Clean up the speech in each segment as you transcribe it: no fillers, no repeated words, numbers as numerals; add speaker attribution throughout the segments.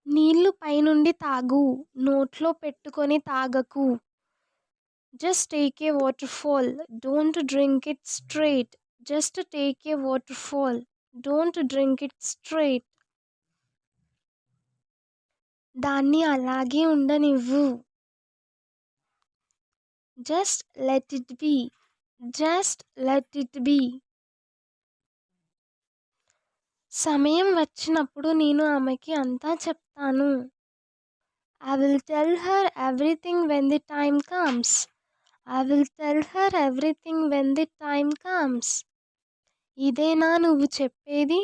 Speaker 1: నీళ్లు పైనుండి తాగు, నోట్లో పెట్టుకొని తాగకు. Just take a waterfall, don't drink it straight. Just take a waterfall, don't drink it straight. దాన్ని అలాగే ఉండనివ్వు. Just let it be. Just let it be. సమయం వచ్చినప్పుడు నేను ఆమెకి అంతా చెప్తాను. I will tell her everything when the time comes. I will tell her everything when the time comes. ఇదేనా నువ్వు చెప్పేది?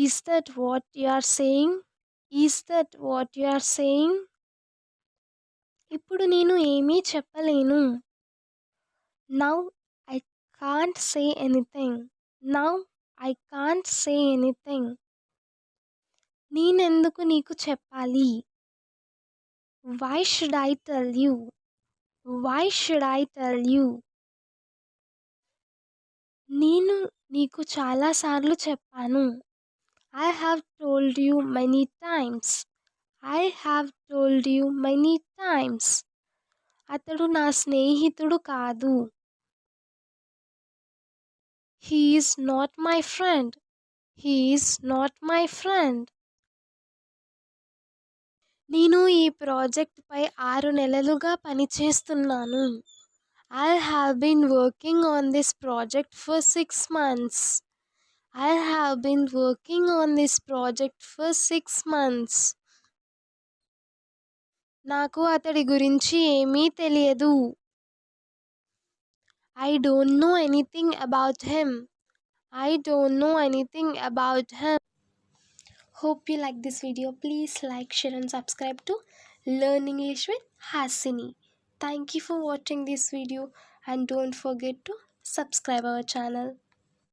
Speaker 1: Is that what you are saying? Is that what you are saying? ఇప్పుడు నేను ఏమీ చెప్పలేను. Now I can't say anything. Now I can't say anything. నేనెందుకు నీకు చెప్పాలి? Why should I tell you? Why should I tell you? నేను నీకు చాలా సార్లు చెప్పాను. I have told you many times. I have told you many times. అతడు నా స్నేహితుడు కాదు. He is not my friend. He is not my friend. నేను ఈ ప్రాజెక్ట్పై 6 నెలలుగా పనిచేస్తున్నాను. I have been working on this project for 6 months. I have been working on this project for 6 months. నాకు అతడి గురించి ఏమీ తెలియదు. I don't know anything about him. I don't know anything about him. Hope you like this video. Please like, share and subscribe to Learn English with Hasini. Thank you for watching this video and don't forget to subscribe our channel.